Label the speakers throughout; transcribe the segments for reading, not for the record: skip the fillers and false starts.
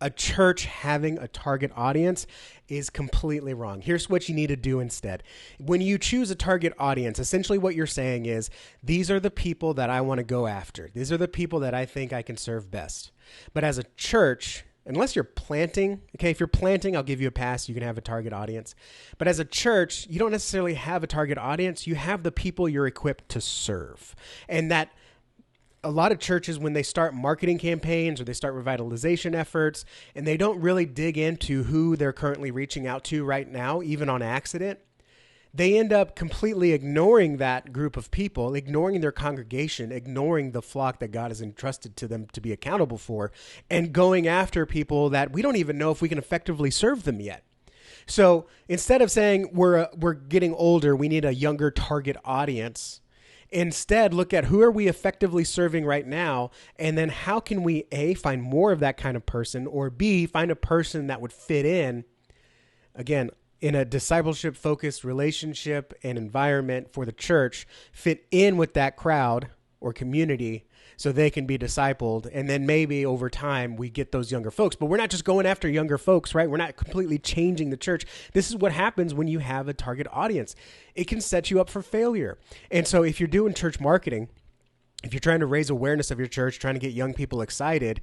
Speaker 1: a church having a target audience is completely wrong. Here's what you need to do instead. When you choose a target audience, essentially what you're saying is, these are the people that I want to go after. These are the people that I think I can serve best. But as a church, unless you're planting, okay, if you're planting, I'll give you a pass. You can have a target audience. But as a church, you don't necessarily have a target audience. You have the people you're equipped to serve. And that a lot of churches, when they start marketing campaigns or they start revitalization efforts, and they don't really dig into who they're currently reaching out to right now, even on accident, they end up completely ignoring that group of people, ignoring their congregation, ignoring the flock that God has entrusted to them to be accountable for, and going after people that we don't even know if we can effectively serve them yet. So instead of saying we're getting older, we need a younger target audience, instead, look at who are we effectively serving right now, and then how can we, A, find more of that kind of person, or B, find a person that would fit in, again, in a discipleship-focused relationship and environment for the church, fit in with that crowd or community so they can be discipled. And then maybe over time we get those younger folks. But we're not just going after younger folks, right? We're not completely changing the church. This is what happens when you have a target audience. It can set you up for failure. And so if you're doing church marketing, if you're trying to raise awareness of your church, trying to get young people excited,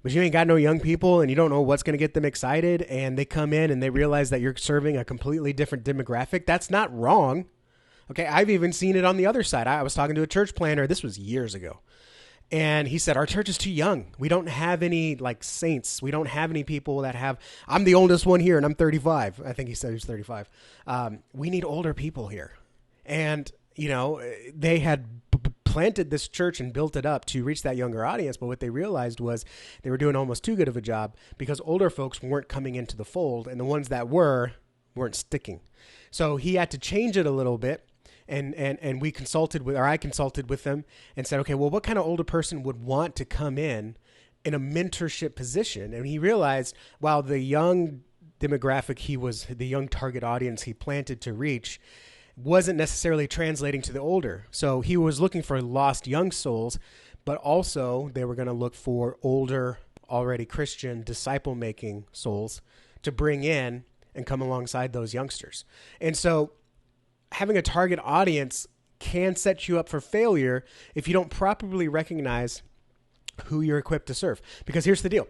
Speaker 1: but you ain't got no young people and you don't know what's going to get them excited, and they come in and they realize that you're serving a completely different demographic, that's not wrong. Okay, I've even seen it on the other side. I was talking to a church planner, this was years ago, and he said, our church is too young. We don't have any like saints. We don't have any people that have, I'm the oldest one here and I'm 35. I think he said he was 35. We need older people here. And, you know, they had planted this church and built it up to reach that younger audience. But what they realized was they were doing almost too good of a job because older folks weren't coming into the fold, and the ones that weren't sticking. So he had to change it a little bit. And we consulted with, or I consulted with them and said, okay, well, what kind of older person would want to come in a mentorship position? And he realized, while the young demographic the young target audience he planted to reach wasn't necessarily translating to the older. So he was looking for lost young souls, but also they were going to look for older, already Christian, disciple-making souls to bring in and come alongside those youngsters. And so having a target audience can set you up for failure if you don't properly recognize who you're equipped to serve. Because here's the deal.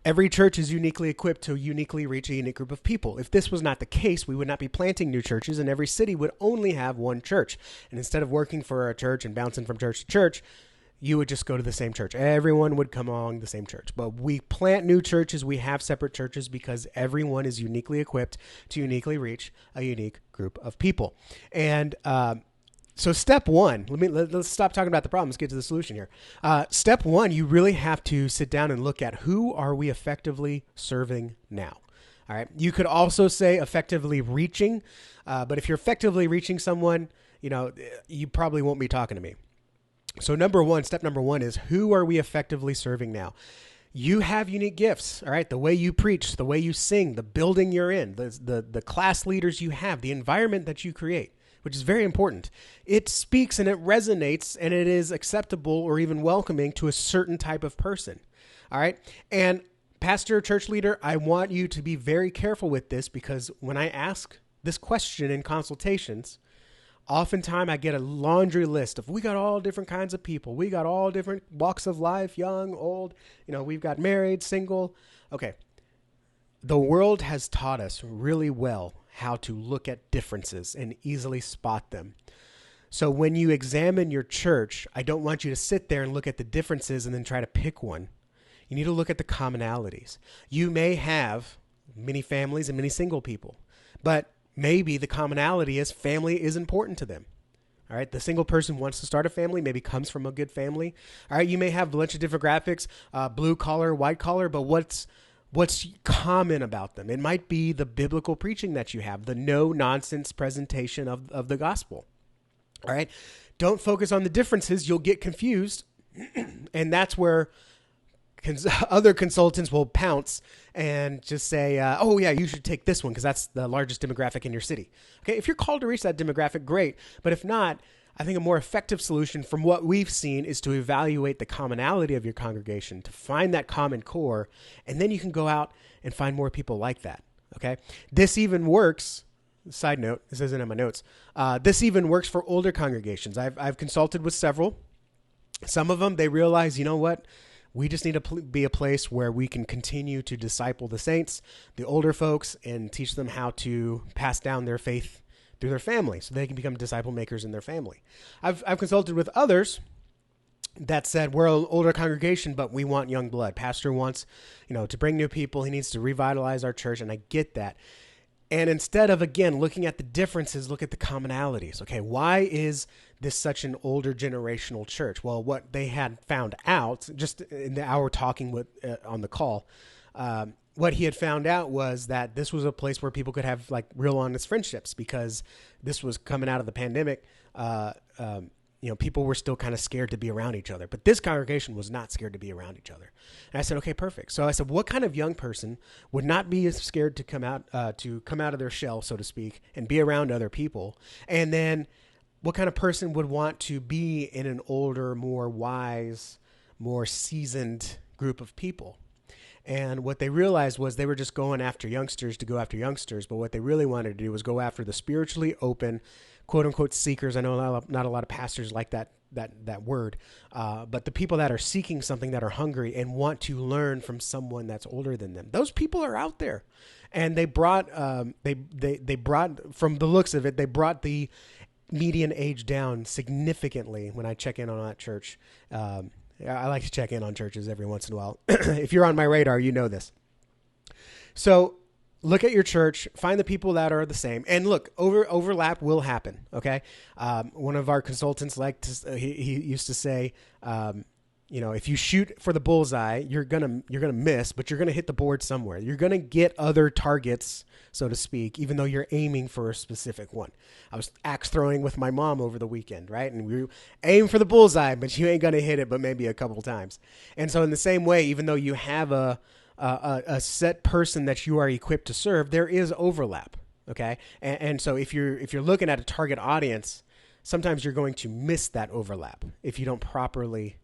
Speaker 1: Every church is uniquely equipped to uniquely reach a unique group of people. If this was not the case, we would not be planting new churches, and every city would only have one church. And instead of working for a church and bouncing from church to church, you would just go to the same church. Everyone would come along the same church. But we plant new churches. We have separate churches because everyone is uniquely equipped to uniquely reach a unique group of people. And so step one, let's stop talking about the problem. Let's get to the solution here. Step one, you really have to sit down and look at who are we effectively serving now. All right. You could also say effectively reaching, but if you're effectively reaching someone, you probably won't be talking to me. So step number one is, who are we effectively serving now? You have unique gifts, all right? The way you preach, the way you sing, the building you're in, the class leaders you have, the environment that you create, which is very important. It speaks and it resonates and it is acceptable or even welcoming to a certain type of person, all right? And pastor, church leader, I want you to be very careful with this, because when I ask this question in consultations, oftentimes I get a laundry list of, we got all different kinds of people. We got all different walks of life, young, old, we've got married, single. Okay. The world has taught us really well how to look at differences and easily spot them. So when you examine your church, I don't want you to sit there and look at the differences and then try to pick one. You need to look at the commonalities. You may have many families and many single people, but maybe the commonality is family is important to them. All right. The single person wants to start a family, maybe comes from a good family. All right. You may have a bunch of different graphics, blue collar, white collar, but what's common about them? It might be the biblical preaching that you have, the no nonsense presentation of the gospel. All right. Don't focus on the differences. You'll get confused. And that's where other consultants will pounce and just say, oh yeah, you should take this one because that's the largest demographic in your city. Okay. If you're called to reach that demographic, great. But if not, I think a more effective solution from what we've seen is to evaluate the commonality of your congregation, to find that common core, and then you can go out and find more people like that. Okay. This even works. Side note, this isn't in my notes. This even works for older congregations. I've consulted with several. Some of them, they realize, you know what? We just need to be a place where we can continue to disciple the saints, the older folks, and teach them how to pass down their faith through their family so they can become disciple makers in their family. I've consulted with others that said, we're an older congregation, but we want young blood. Pastor wants, to bring new people. He needs to revitalize our church, and I get that. And instead of, again, looking at the differences, look at the commonalities. Okay, why is this such an older generational church? Well, what they had found out, just in the hour talking with on the call, what he had found out was that this was a place where people could have like real honest friendships, because this was coming out of the pandemic. People were still kind of scared to be around each other, but this congregation was not scared to be around each other. And I said, okay, perfect. So I said, what kind of young person would not be scared to come out of their shell, so to speak, and be around other people? And then what kind of person would want to be in an older, more wise, more seasoned group of people? And what they realized was they were just going after youngsters to go after youngsters. But what they really wanted to do was go after the spiritually open, quote unquote, seekers. I know not a lot of pastors like that word, but the people that are seeking something, that are hungry and want to learn from someone that's older than them. Those people are out there, and they brought they brought, from the looks of it, they brought the median age down significantly. When I check in on that church, I like to check in on churches every once in a while. If you're on my radar, you know this. So look at your church, find the people that are the same, and look, overlap will happen. Okay. One of our consultants he used to say, if you shoot for the bullseye, you're gonna miss, but you're gonna hit the board somewhere. You're gonna get other targets, so to speak, even though you're aiming for a specific one. I was axe throwing with my mom over the weekend, right? And we aim for the bullseye, but you ain't gonna hit it, but maybe a couple times. And so in the same way, even though you have a set person that you are equipped to serve, there is overlap. Okay. And so if you're looking at a target audience, sometimes you're going to miss that overlap if you don't properly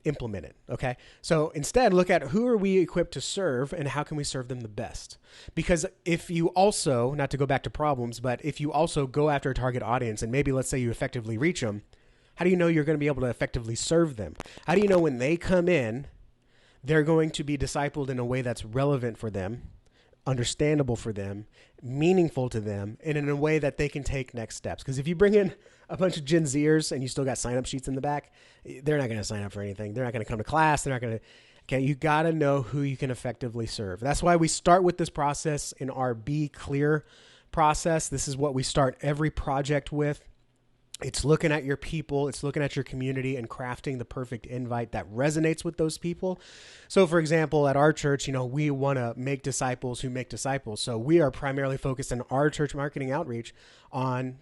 Speaker 1: implement it. Okay. So instead, look at who are we equipped to serve and how can we serve them the best? Because if you also, not to go back to problems, but if you also go after a target audience and maybe let's say you effectively reach them, how do you know you're going to be able to effectively serve them? How do you know when they come in, they're going to be discipled in a way that's relevant for them, understandable for them, meaningful to them, and in a way that they can take next steps? Because if you bring in a bunch of Gen Zers and you still got sign-up sheets in the back, they're not going to sign up for anything. They're not going to come to class. They're not going to. Okay, you got to know who you can effectively serve. That's why we start with this process in our Be Clear process. This is what we start every project with. It's looking at your people, it's looking at your community and crafting the perfect invite that resonates with those people. So for example, at our church, we want to make disciples who make disciples. So we are primarily focused in our church marketing outreach on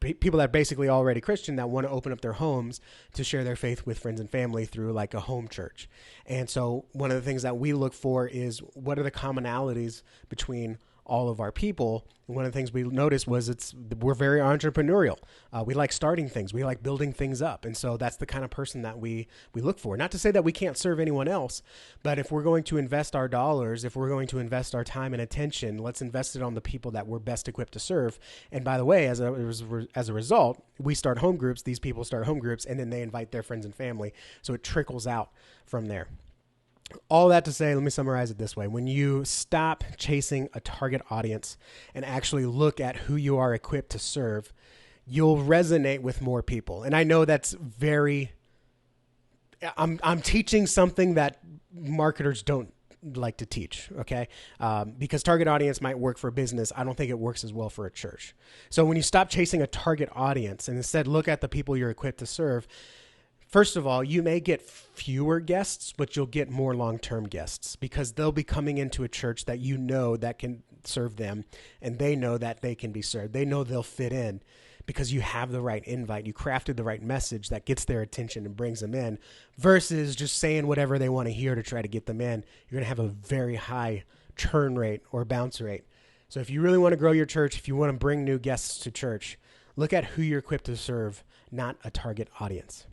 Speaker 1: people that are basically already Christian that want to open up their homes to share their faith with friends and family through like a home church. And so one of the things that we look for is what are the commonalities between all of our people. And one of the things we noticed was we're very entrepreneurial. We like starting things. We like building things up. And so that's the kind of person that we look for. Not to say that we can't serve anyone else, but if we're going to invest our dollars, if we're going to invest our time and attention, let's invest it on the people that we're best equipped to serve. And by the way, as a result, we start home groups, these people start home groups, and then they invite their friends and family. So it trickles out from there. All that to say, let me summarize it this way. When you stop chasing a target audience and actually look at who you are equipped to serve, you'll resonate with more people. And I know that's I'm teaching something that marketers don't like to teach, okay? Because target audience might work for a business. I don't think it works as well for a church. So when you stop chasing a target audience and instead look at the people you're equipped to serve, first of all, you may get fewer guests, but you'll get more long-term guests because they'll be coming into a church that that can serve them, and they know that they can be served. They know they'll fit in because you have the right invite. You crafted the right message that gets their attention and brings them in versus just saying whatever they want to hear to try to get them in. You're going to have a very high churn rate or bounce rate. So if you really want to grow your church, if you want to bring new guests to church, Look at who you're equipped to serve, not a target audience.